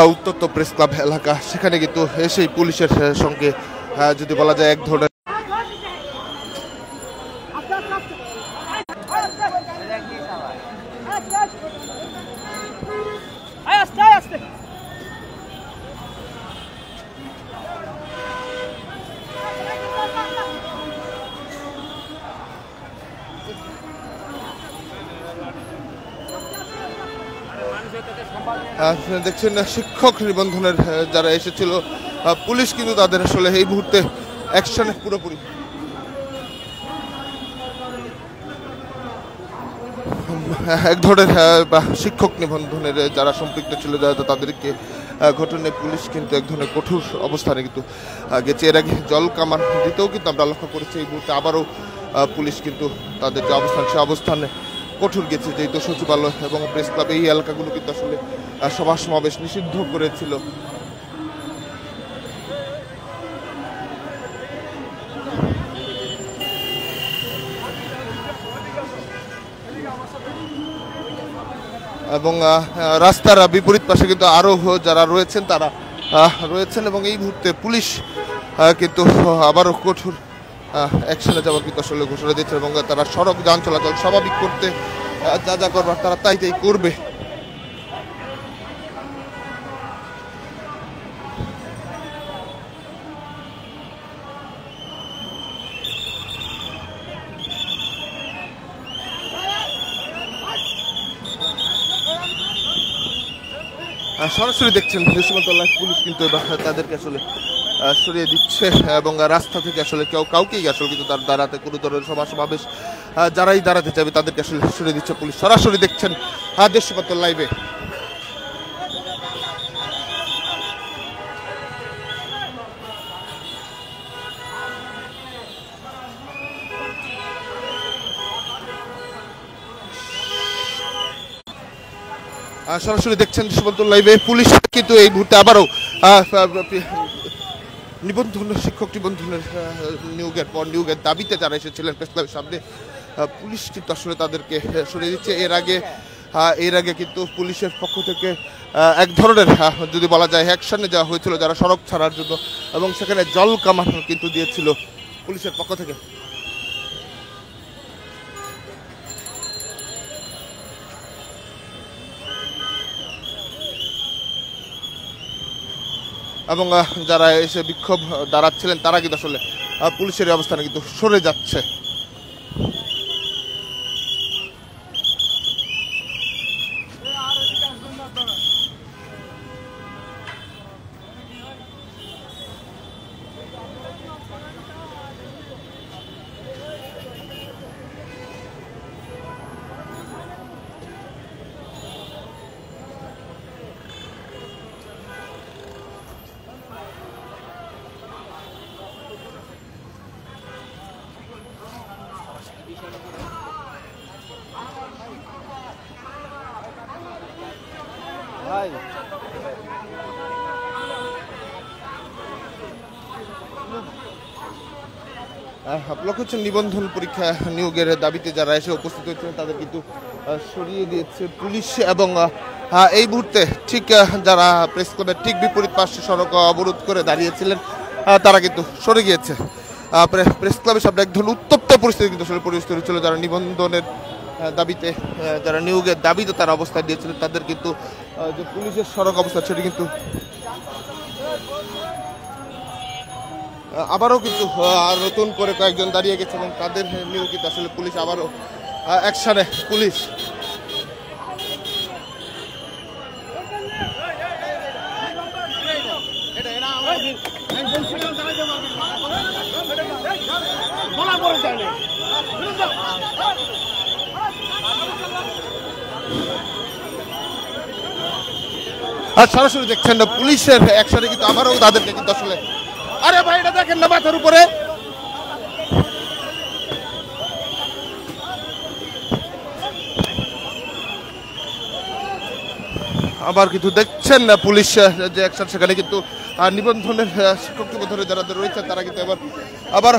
উত্তপ্ত press club এলাকা, সেখানে কিন্তু সেই পুলিশের সঙ্গে যদি বলা যায় এক ধরনের দেখছেন শিক্ষক নিবন্ধনের যারা এসেছিল পুলিশ কিন্তু তাদের আসলে এই মুহূর্তে অ্যাকশনে পুরোপুরি এক ধরনের শিক্ষক নিবন্ধনের যারা সম্পৃক্ত ছিল তাদেরকে ঘটনায় পুলিশ কিন্তু এক ধরনের কঠোর অবস্থানে কিন্তু গেছে। এর আগে জল কামান দিতেও কিন্তু আমরা লক্ষ্য করেছি এই মুহূর্তে আবারও পুলিশ কিন্তু তাদের যে অবস্থান সে অবস্থানে কঠোর গেছে, যেহেতু সচিবালয় এবং প্রেস ক্লাব এই এলাকাগুলো কিন্তু আসলে সভা সমাবেশ নিষিদ্ধ করেছিল। এবং রাস্তার বিপরীত পাশে কিন্তু আরো যারা রয়েছেন তারা রয়েছেন এবং এই মুহূর্তে পুলিশ কিন্তু আবারও কঠোর অ্যাকশনে যাওয়ার কিন্তু আসলে ঘোষণা দিয়েছে এবং তারা সড়ক যান চলাচল স্বাভাবিক করতে যা যা করবার তারা তাই তাই করবে। সরাসরি দেখছেন সীমান্তলায় পুলিশ কিন্তু এবার তাদেরকে আসলে সরিয়ে দিচ্ছে এবং রাস্তা থেকে আসলে কাউকেই আসলে কিন্তু তার দাঁড়াতে কোনো ধরনের সভা সমাবেশ যারাই দাঁড়াতে চাইবে তাদেরকে আসলে সরিয়ে দিচ্ছে পুলিশ। সরাসরি দেখছেন দেশ সীমান্ত লাইভে। সরাসরি দেখছেন সীমান্ত লাইভে। পুলিশ কিন্তু এই মুহূর্তে আবারও নিবন্ধন শিক্ষক নিবন্ধনের নিয়োগের পর নিয়োগের দাবিতে যারা এসেছিলেন প্রেস ক্লাবের সামনে পুলিশ কিন্তু আসলে তাদেরকে সরিয়ে দিচ্ছে। এর আগে কিন্তু পুলিশের পক্ষ থেকে এক ধরনের যদি বলা যায় অ্যাকশনে যাওয়া হয়েছিল যারা সড়ক ছাড়ার জন্য এবং সেখানে জল কামান কিন্তু দিয়েছিল পুলিশের পক্ষ থেকে। এবং যারা এসে বিক্ষোভ দাঁড়াচ্ছিলেন তারা কিন্তু আসলে পুলিশের অবস্থানে কিন্তু সরে যাচ্ছে। লক্ষ্য হচ্ছে নিবন্ধন পরীক্ষা নিয়োগের দাবিতে যারা এসে উপস্থিত হয়েছিলেন তাদের কিন্তু সরিয়ে দিয়েছে পুলিশ এবং এই মুহূর্তে ঠিক যারা প্রেস ক্লাবের ঠিক বিপরীত পাশে সড়ক অবরোধ করে দাঁড়িয়েছিলেন তারা কিন্তু সরে গিয়েছে। প্রেস ক্লাবের সামনে এক ধরনের উত্তপ্ত পরিস্থিতি কিন্তু আসলে পরিস্থিতি হয়েছিল। যারা নিবন্ধনের দাবিতে যারা নিয়োগের দাবিতে তারা অবস্থান দিয়েছিলেন তাদের কিন্তু যে পুলিশের সড়ক অবস্থা সেটি কিন্তু আবারও কিন্তু নতুন করে কয়েকজন দাঁড়িয়ে গেছে এবং তাদের নিয়োগিত আসলে পুলিশ আবারও অ্যাকশনে পুলিশ। আর সরাসরি দেখছেন না পুলিশের অ্যাকশনে কিন্তু আবারও তাদেরকে কিন্তু আসলে আরে ভাই এটা দেখেন না মাথার উপরে আবার কিন্তু দেখছেন না পুলিশ যে অ্যাকশন সেখানে কিন্তু নিবন্ধনের শিক্ষক নিবন্ধনের যারা রয়েছে তারা কিন্তু আবার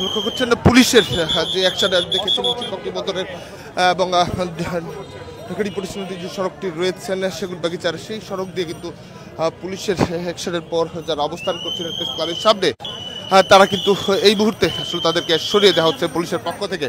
লক্ষ্য করছেন পুলিশের যে অ্যাকশন দেখেছেন শিক্ষকটি বদরের এবং পরিস্থিতি যে সড়কটি রয়েছেন সেগুনবাগিচার সেই সড়ক দিয়ে কিন্তু পুলিশের অ্যাকশনের পর যারা অবস্থান করছিলেন প্রেস ক্লাবের সামনে তারা কিন্তু এই মুহূর্তে আসলে তাদেরকে সরিয়ে দেওয়া হচ্ছে পুলিশের পক্ষ থেকে।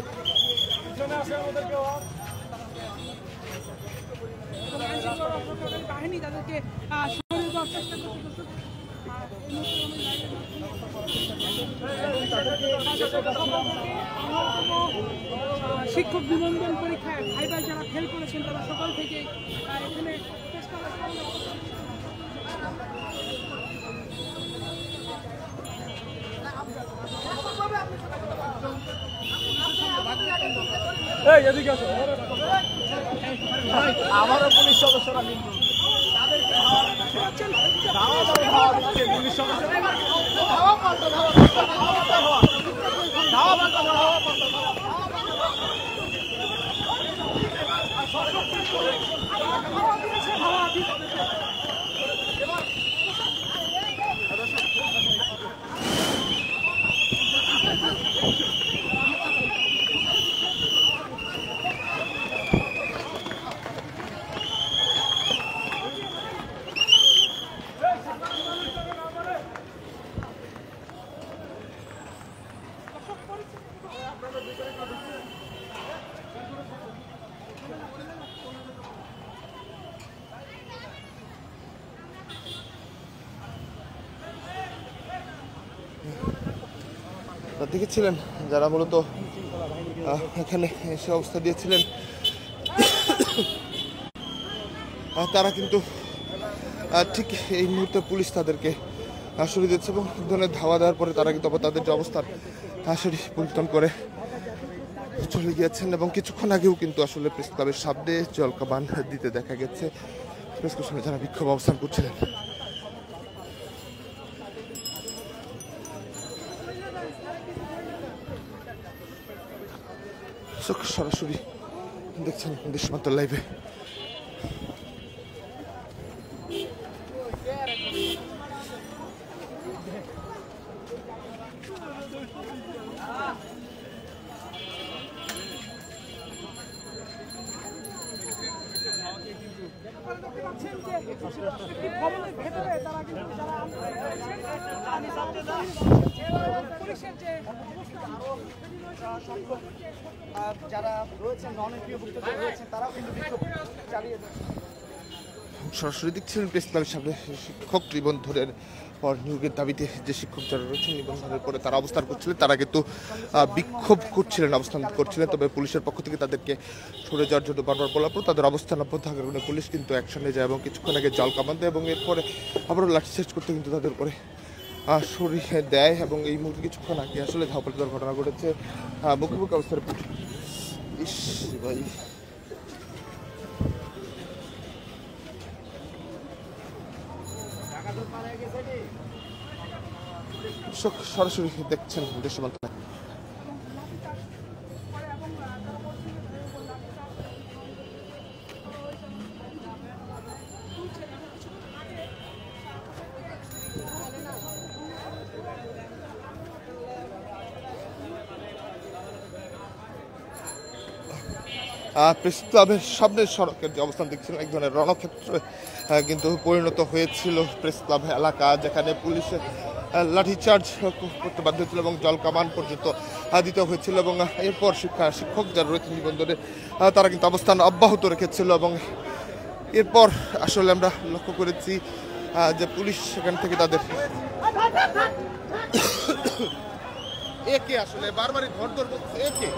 শিক্ষক নিবন্ধন পরীক্ষায় ভাইবা যারা ফেল করেছেন তারা সকাল থেকে এখানে আমারও পুলিশ সদস্যরা কিন্তু পুলিশ দেখেছিলেন যারা মূলত এখানে এসে অবস্থা দিয়েছিলেন তারা কিন্তু ঠিক এই মুহূর্তে পুলিশ তাদেরকে সরিয়ে দিচ্ছে এবং ধরনের ধাওয়া দেওয়ার পরে তারা কিন্তু আবার তাদের যে অবস্থান আসলে পরিবর্তন করে চলে গিয়েছেন এবং কিছুক্ষণ আগেও কিন্তু আসলে প্রেস ক্লাবের সামনে জলকামান দিতে দেখা গেছে প্রেস ক্লাবের সামনে যারা বিক্ষোভ অবস্থান করছিলেন। সরাসরি দেখছেন দেশমাত্র লাইভে। যারা রয়েছেন নন-এমপিওভুক্ত রয়েছেন তারাও কিন্তু বিক্ষোভ চালিয়ে সরাসরি দেখছিলেন প্রেস ক্লাবের সামনে শিক্ষক নিবন্ধনের পর নিয়োগের দাবিতে যে শিক্ষক যারা রয়েছেন নিবন্ধনের পরে তারা অবস্থান করছিলেন তারা কিন্তু বিক্ষোভ করছিলেন অবস্থান করছিলেন, তবে পুলিশের পক্ষ থেকে তাদেরকে সরে যাওয়ার জন্য বারবার বলার পর তাদের অবস্থান অব্যাহত থাকার কারণে পুলিশ কিন্তু অ্যাকশনে যায় এবং কিছুক্ষণ আগে জল কামান দেয় এবং এরপরে আবারও লাঠিচার্জ করতে কিন্তু তাদের উপরে সরিয়ে দেয় এবং এই মুহূর্তে কিছুক্ষণ আগে আসলে ধাওয়া ঘটনা ঘটেছে মুখোমুখি অবস্থার ইস ভাই সরাসরি দেখছেন দেশমান্ত প্রেস ক্লাবের সামনের সড়কের যে অবস্থান দেখছিলেন এক ধরনের রণক্ষেত্রে কিন্তু পরিণত হয়েছিল প্রেস ক্লাব এলাকা, যেখানে পুলিশের লাঠিচার্জ করতে বাধ্য হয়েছিল এবং জল কামান পর্যন্ত দিতে হয়েছিল এবং এরপর শিক্ষক যারা রয়েছেন নিবন্ধনে তারা কিন্তু অবস্থান অব্যাহত রেখেছিল এবং এরপর আসলে আমরা লক্ষ্য করেছি যে পুলিশ সেখান থেকে তাদের একে আসলে বারবারই ধর বলছে একে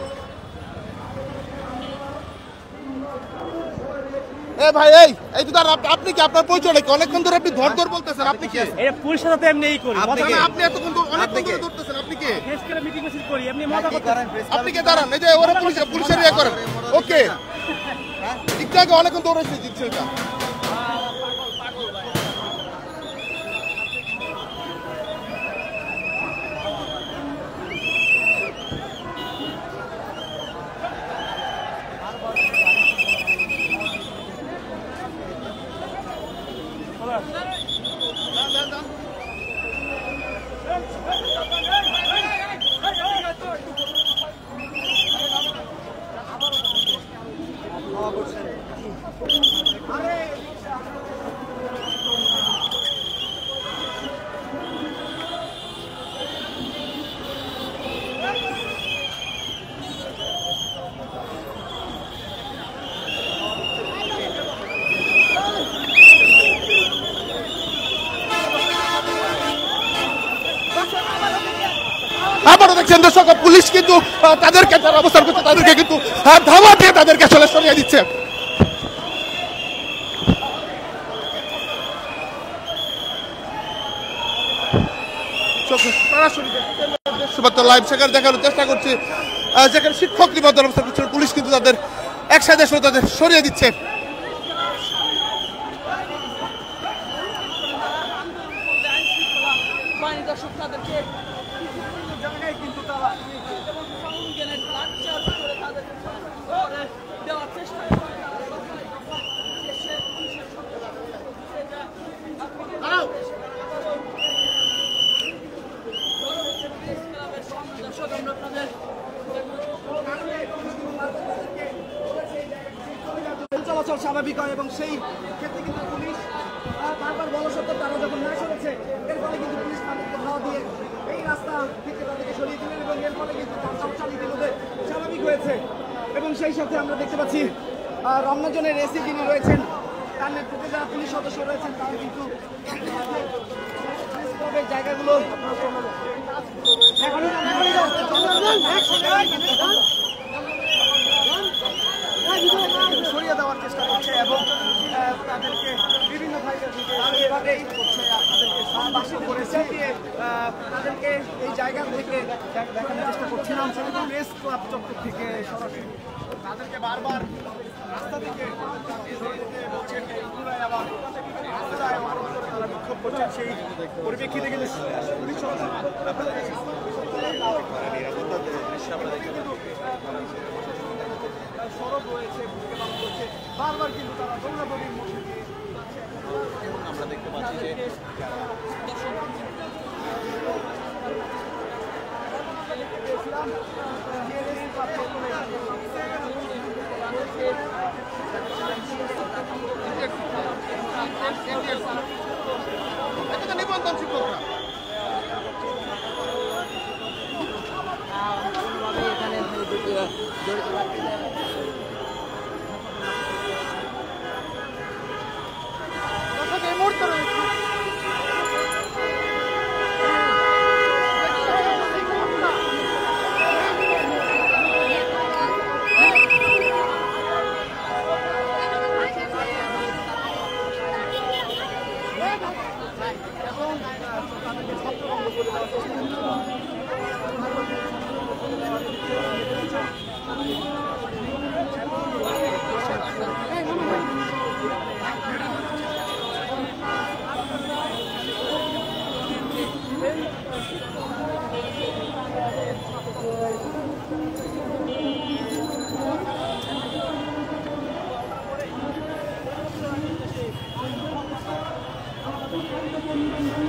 ভাই এই তো আপনি কি আপনার পরিচয় নাকি অনেকক্ষণ ধরে আপনি ধর বলতেছেন, আপনি কি এটা পুলিশের সাথে এমনিই করি আপনি এতক্ষণ অনেকক্ষণ ধরে ধরতেছেন, আপনি কি ফেস করে মিটিং মিছিল করি এমনি মজা করতেছেন আপনি কি দাঁড়ান এই যে ওরা পুলিশের ইয়ে করেন ওকে একটু আগে অনেকক্ষণ দৌড়াইছে জিতছেটা আবারও দেখছেন দর্শক পুলিশ কিন্তু তাদেরকে যারা অবস্থান করছে তাদেরকে কিন্তু ধাওয়া দিয়ে তাদেরকে আসলে সরিয়ে দিচ্ছে। লাইভ সেখানে দেখানোর চেষ্টা করছি যেখানে শিক্ষক নিবন্ধন অবস্থান করছিল পুলিশ কিন্তু তাদের একসাথে তাদের সরিয়ে দিচ্ছে। চলাচল স্বাভাবিক হয় এবং সেই ক্ষেত্রে কিন্তু পুলিশ বারবার বলা সত্ত্বেও তারা যখন না সরেছে এর ফলে কিন্তু পুলিশ তাদেরকে ধাওয়া দিয়ে এই রাস্তা থেকে তাদেরকে সরিয়ে দিলেন এবং এর ফলে কিন্তু চালিত মধ্যে স্বাভাবিক হয়েছে। এবং সেই সাথে আমরা দেখতে পাচ্ছি রমনাজনের এসি যিনি রয়েছেন তার নেতৃত্বে যারা পুলিশ সদস্য রয়েছেন তারা কিন্তু জায়গাগুলো সরিয়ে দেওয়ার চেষ্টা করছে এবং তাদেরকে বিভিন্ন ভাবে আপনাদেরকে করেছে তাদেরকে এই জায়গা থেকে দেখানোর চেষ্টা করছিলাম সেটা প্রেস ক্লাব চত্বর থেকে সরাসরি তাদেরকে বারবার রাস্তা থেকে বলছেন আবার তারা বিক্ষোভ করছেন সেই পরিপ্রেক্ষিতে কিন্তু সড়ক রয়েছে বারবার কিন্তু তারা দৌড়াদৌড়ির মধ্যে দিয়ে আমরা দেখতে পাচ্ছি যে নিবন্ধন শিক্ষকরা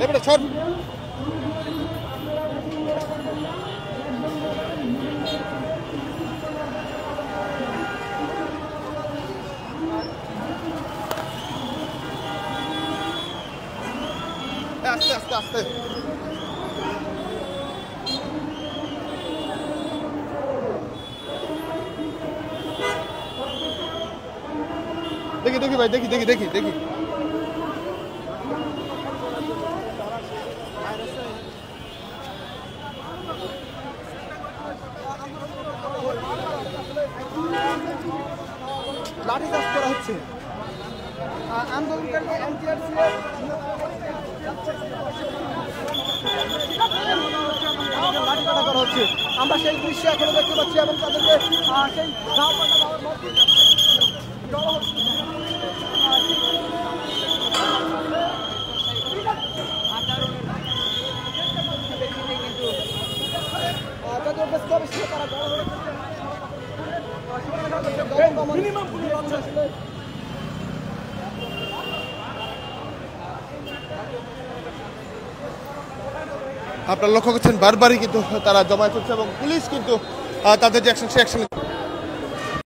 এবারে ছড় আস্তে আস্তে আস্তে দেখি দেখি ভাই দেখি দেখি দেখি দেখি লাঠিচার্জ করা হচ্ছে আন্দোলনকারী এনটিআরসি লাঠি কাটা করা হচ্ছে আমরা সেই দৃশ্য এখনো দেখতে পাচ্ছি এবং তাদেরকে সেই আপনারা লক্ষ্য করছেন বারবারই কিন্তু তারা জমায়েত হচ্ছে এবং পুলিশ কিন্তু তাদের যে অ্যাকশন সেই অ্যাকশন